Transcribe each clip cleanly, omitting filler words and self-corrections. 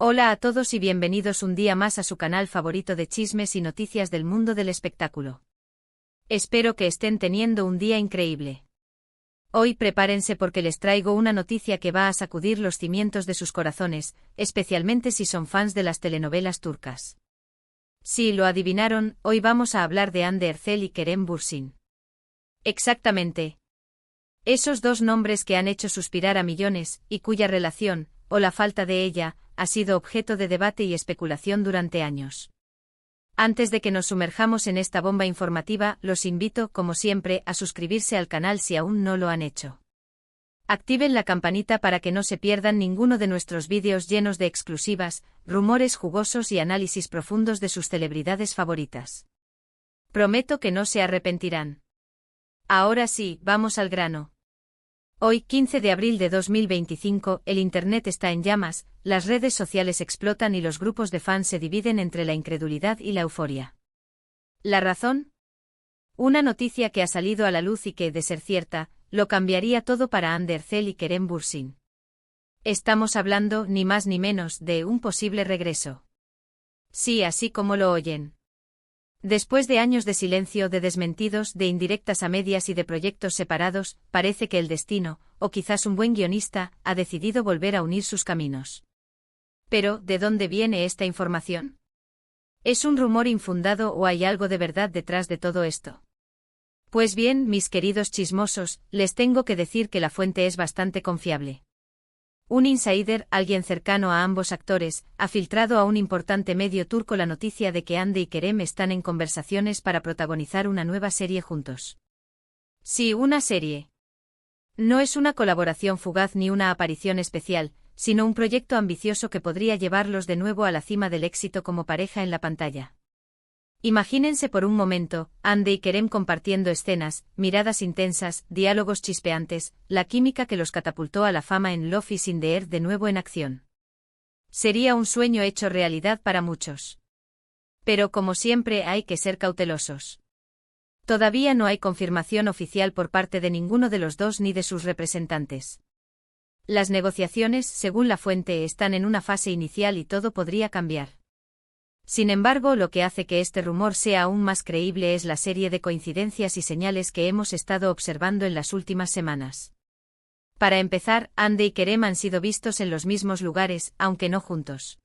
Hola a todos y bienvenidos un día más a su canal favorito de chismes y noticias del mundo del espectáculo. Espero que estén teniendo un día increíble. Hoy prepárense porque les traigo una noticia que va a sacudir los cimientos de sus corazones, especialmente si son fans de las telenovelas turcas. Si lo adivinaron, hoy vamos a hablar de Hande Erçel y Kerem Bürsin. Exactamente. Esos dos nombres que han hecho suspirar a millones, y cuya relación, o la falta de ella, ha sido objeto de debate y especulación durante años. Antes de que nos sumerjamos en esta bomba informativa, los invito, como siempre, a suscribirse al canal si aún no lo han hecho. Activen la campanita para que no se pierdan ninguno de nuestros vídeos llenos de exclusivas, rumores jugosos y análisis profundos de sus celebridades favoritas. Prometo que no se arrepentirán. Ahora sí, vamos al grano. Hoy, 15 de abril de 2025, el Internet está en llamas, las redes sociales explotan y los grupos de fans se dividen entre la incredulidad y la euforia. ¿La razón? Una noticia que ha salido a la luz y que, de ser cierta, lo cambiaría todo para Hande Erçel y Kerem Bürsin. Estamos hablando, ni más ni menos, de un posible regreso. Sí, así como lo oyen. Después de años de silencio, de desmentidos, de indirectas a medias y de proyectos separados, parece que el destino, o quizás un buen guionista, ha decidido volver a unir sus caminos. Pero, ¿de dónde viene esta información? ¿Es un rumor infundado o hay algo de verdad detrás de todo esto? Pues bien, mis queridos chismosos, les tengo que decir que la fuente es bastante confiable. Un insider, alguien cercano a ambos actores, ha filtrado a un importante medio turco la noticia de que Hande y Kerem están en conversaciones para protagonizar una nueva serie juntos. Sí, una serie. No es una colaboración fugaz ni una aparición especial, sino un proyecto ambicioso que podría llevarlos de nuevo a la cima del éxito como pareja en la pantalla. Imagínense por un momento, Hande y Kerem compartiendo escenas, miradas intensas, diálogos chispeantes, la química que los catapultó a la fama en Love is in the Air de nuevo en acción. Sería un sueño hecho realidad para muchos. Pero como siempre hay que ser cautelosos. Todavía no hay confirmación oficial por parte de ninguno de los dos ni de sus representantes. Las negociaciones, según la fuente, están en una fase inicial y todo podría cambiar. Sin embargo, lo que hace que este rumor sea aún más creíble es la serie de coincidencias y señales que hemos estado observando en las últimas semanas. Para empezar, Hande y Kerem han sido vistos en los mismos lugares, aunque no juntos.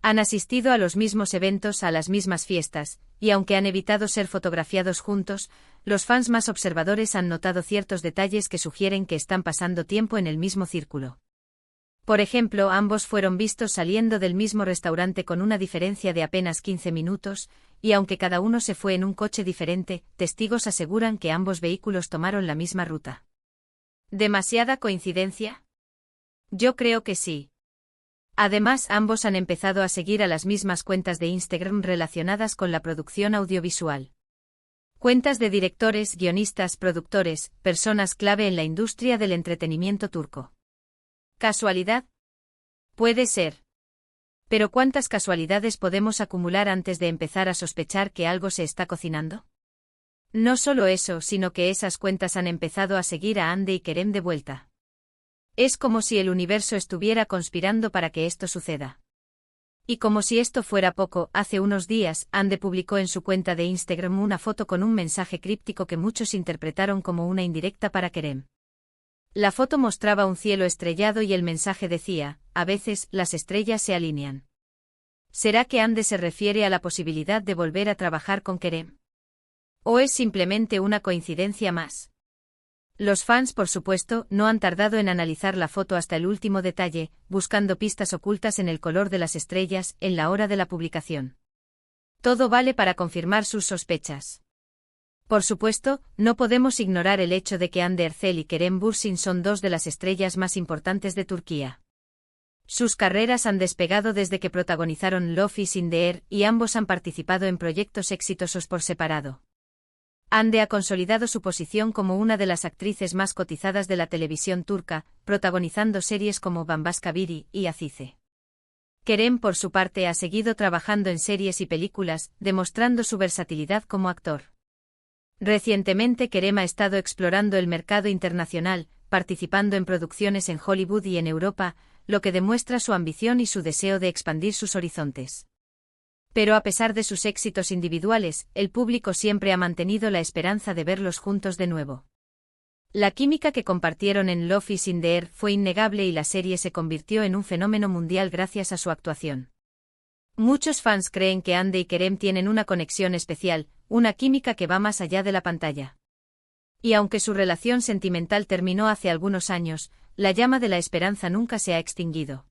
Han asistido a los mismos eventos, a las mismas fiestas, y aunque han evitado ser fotografiados juntos, los fans más observadores han notado ciertos detalles que sugieren que están pasando tiempo en el mismo círculo. Por ejemplo, ambos fueron vistos saliendo del mismo restaurante con una diferencia de apenas 15 minutos, y aunque cada uno se fue en un coche diferente, testigos aseguran que ambos vehículos tomaron la misma ruta. ¿Demasiada coincidencia? Yo creo que sí. Además, ambos han empezado a seguir a las mismas cuentas de Instagram relacionadas con la producción audiovisual. Cuentas de directores, guionistas, productores, personas clave en la industria del entretenimiento turco. ¿Casualidad? Puede ser. Pero ¿cuántas casualidades podemos acumular antes de empezar a sospechar que algo se está cocinando? No solo eso, sino que esas cuentas han empezado a seguir a Hande y Kerem de vuelta. Es como si el universo estuviera conspirando para que esto suceda. Y como si esto fuera poco, hace unos días, Hande publicó en su cuenta de Instagram una foto con un mensaje críptico que muchos interpretaron como una indirecta para Kerem. La foto mostraba un cielo estrellado y el mensaje decía: a veces, las estrellas se alinean. ¿Será que Hande se refiere a la posibilidad de volver a trabajar con Kerem? ¿O es simplemente una coincidencia más? Los fans, por supuesto, no han tardado en analizar la foto hasta el último detalle, buscando pistas ocultas en el color de las estrellas, en la hora de la publicación. Todo vale para confirmar sus sospechas. Por supuesto, no podemos ignorar el hecho de que Hande Erçel y Kerem Bürsin son dos de las estrellas más importantes de Turquía. Sus carreras han despegado desde que protagonizaron Love is in the Air y ambos han participado en proyectos exitosos por separado. Hande ha consolidado su posición como una de las actrices más cotizadas de la televisión turca, protagonizando series como Bambaşka Biri y Azize. Kerem, por su parte, ha seguido trabajando en series y películas, demostrando su versatilidad como actor. Recientemente Kerem ha estado explorando el mercado internacional, participando en producciones en Hollywood y en Europa, lo que demuestra su ambición y su deseo de expandir sus horizontes. Pero a pesar de sus éxitos individuales, el público siempre ha mantenido la esperanza de verlos juntos de nuevo. La química que compartieron en Love is in the Air fue innegable y la serie se convirtió en un fenómeno mundial gracias a su actuación. Muchos fans creen que Hande y Kerem tienen una conexión especial, una química que va más allá de la pantalla. Y aunque su relación sentimental terminó hace algunos años, la llama de la esperanza nunca se ha extinguido.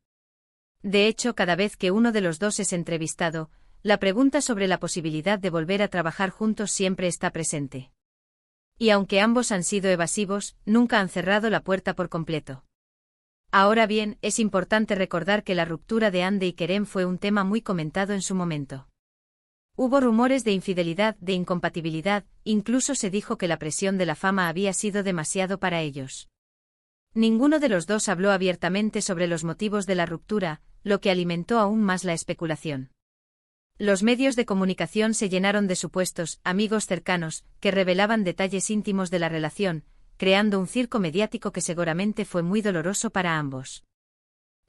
De hecho, cada vez que uno de los dos es entrevistado, la pregunta sobre la posibilidad de volver a trabajar juntos siempre está presente. Y aunque ambos han sido evasivos, nunca han cerrado la puerta por completo. Ahora bien, es importante recordar que la ruptura de Hande y Kerem fue un tema muy comentado en su momento. Hubo rumores de infidelidad, de incompatibilidad, incluso se dijo que la presión de la fama había sido demasiado para ellos. Ninguno de los dos habló abiertamente sobre los motivos de la ruptura, lo que alimentó aún más la especulación. Los medios de comunicación se llenaron de supuestos amigos cercanos, que revelaban detalles íntimos de la relación, creando un circo mediático que seguramente fue muy doloroso para ambos.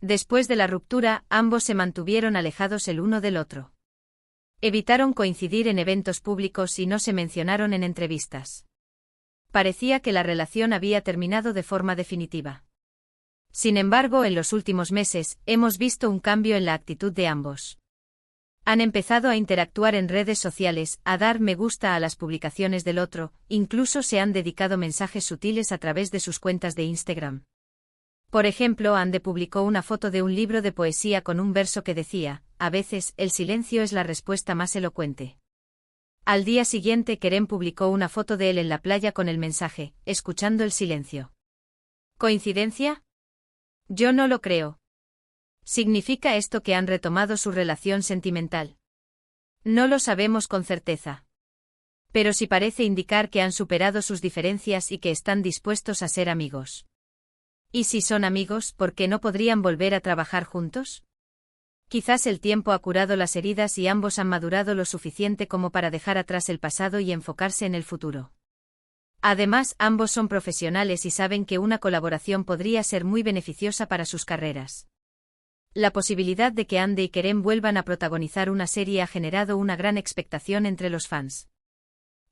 Después de la ruptura, ambos se mantuvieron alejados el uno del otro. Evitaron coincidir en eventos públicos y no se mencionaron en entrevistas. Parecía que la relación había terminado de forma definitiva. Sin embargo, en los últimos meses, hemos visto un cambio en la actitud de ambos. Han empezado a interactuar en redes sociales, a dar me gusta a las publicaciones del otro, incluso se han dedicado mensajes sutiles a través de sus cuentas de Instagram. Por ejemplo, Hande publicó una foto de un libro de poesía con un verso que decía: a veces, el silencio es la respuesta más elocuente. Al día siguiente, Kerem publicó una foto de él en la playa con el mensaje: escuchando el silencio. ¿Coincidencia? Yo no lo creo. ¿Significa esto que han retomado su relación sentimental? No lo sabemos con certeza. Pero sí parece indicar que han superado sus diferencias y que están dispuestos a ser amigos. ¿Y si son amigos, por qué no podrían volver a trabajar juntos? Quizás el tiempo ha curado las heridas y ambos han madurado lo suficiente como para dejar atrás el pasado y enfocarse en el futuro. Además, ambos son profesionales y saben que una colaboración podría ser muy beneficiosa para sus carreras. La posibilidad de que Hande y Kerem vuelvan a protagonizar una serie ha generado una gran expectación entre los fans.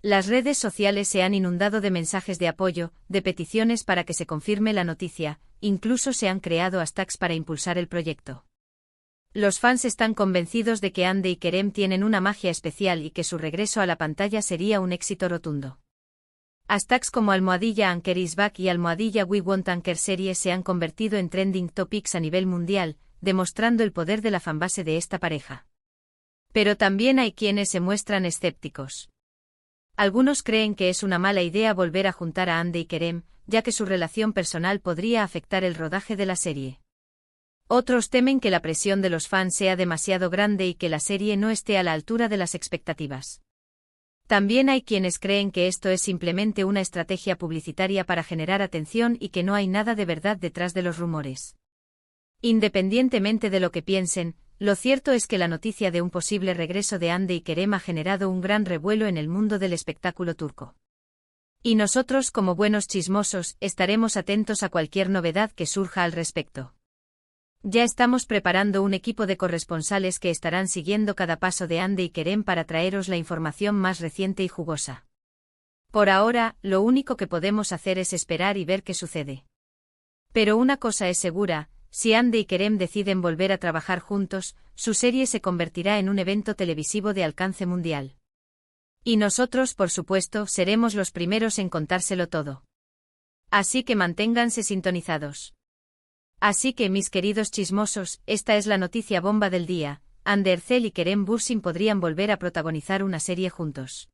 Las redes sociales se han inundado de mensajes de apoyo, de peticiones para que se confirme la noticia, incluso se han creado hashtags para impulsar el proyecto. Los fans están convencidos de que Hande y Kerem tienen una magia especial y que su regreso a la pantalla sería un éxito rotundo. Hashtags como #Anker is back y #We want Anker series se han convertido en trending topics a nivel mundial, demostrando el poder de la fanbase de esta pareja. Pero también hay quienes se muestran escépticos. Algunos creen que es una mala idea volver a juntar a Hande y Kerem, ya que su relación personal podría afectar el rodaje de la serie. Otros temen que la presión de los fans sea demasiado grande y que la serie no esté a la altura de las expectativas. También hay quienes creen que esto es simplemente una estrategia publicitaria para generar atención y que no hay nada de verdad detrás de los rumores. Independientemente de lo que piensen, lo cierto es que la noticia de un posible regreso de Hande y Kerem ha generado un gran revuelo en el mundo del espectáculo turco. Y nosotros, como buenos chismosos, estaremos atentos a cualquier novedad que surja al respecto. Ya estamos preparando un equipo de corresponsales que estarán siguiendo cada paso de Hande y Kerem para traeros la información más reciente y jugosa. Por ahora, lo único que podemos hacer es esperar y ver qué sucede. Pero una cosa es segura: si Hande y Kerem deciden volver a trabajar juntos, su serie se convertirá en un evento televisivo de alcance mundial. Y nosotros, por supuesto, seremos los primeros en contárselo todo. Así que manténganse sintonizados. Así que, mis queridos chismosos, esta es la noticia bomba del día: Hande Erçel y Kerem Bürsin podrían volver a protagonizar una serie juntos.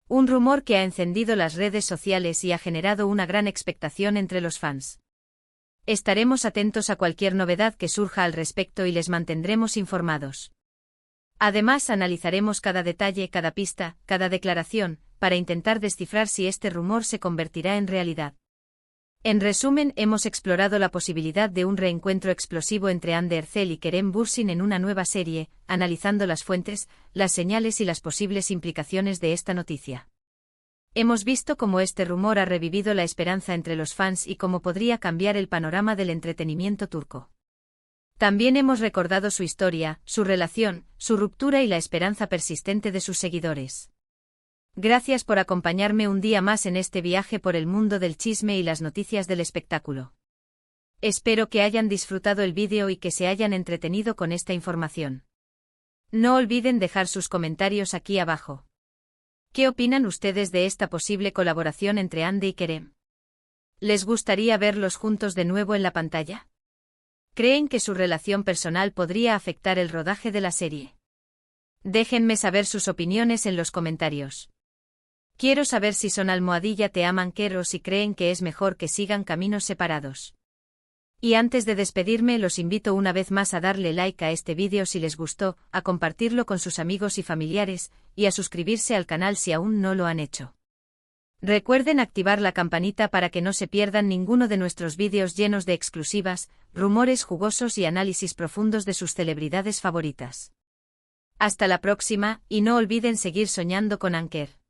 Un rumor que ha encendido las redes sociales y ha generado una gran expectación entre los fans. Estaremos atentos a cualquier novedad que surja al respecto y les mantendremos informados. Además, analizaremos cada detalle, cada pista, cada declaración, para intentar descifrar si este rumor se convertirá en realidad. En resumen, hemos explorado la posibilidad de un reencuentro explosivo entre Hande Erçel y Kerem Bürsin en una nueva serie, analizando las fuentes, las señales y las posibles implicaciones de esta noticia. Hemos visto cómo este rumor ha revivido la esperanza entre los fans y cómo podría cambiar el panorama del entretenimiento turco. También hemos recordado su historia, su relación, su ruptura y la esperanza persistente de sus seguidores. Gracias por acompañarme un día más en este viaje por el mundo del chisme y las noticias del espectáculo. Espero que hayan disfrutado el vídeo y que se hayan entretenido con esta información. No olviden dejar sus comentarios aquí abajo. ¿Qué opinan ustedes de esta posible colaboración entre Andy y Kerem? ¿Les gustaría verlos juntos de nuevo en la pantalla? ¿Creen que su relación personal podría afectar el rodaje de la serie? Déjenme saber sus opiniones en los comentarios. Quiero saber si son almohadilla te aman Kerr o si creen que es mejor que sigan caminos separados. Y antes de despedirme los invito una vez más a darle like a este vídeo si les gustó, a compartirlo con sus amigos y familiares, y a suscribirse al canal si aún no lo han hecho. Recuerden activar la campanita para que no se pierdan ninguno de nuestros vídeos llenos de exclusivas, rumores jugosos y análisis profundos de sus celebridades favoritas. Hasta la próxima, y no olviden seguir soñando con Anker.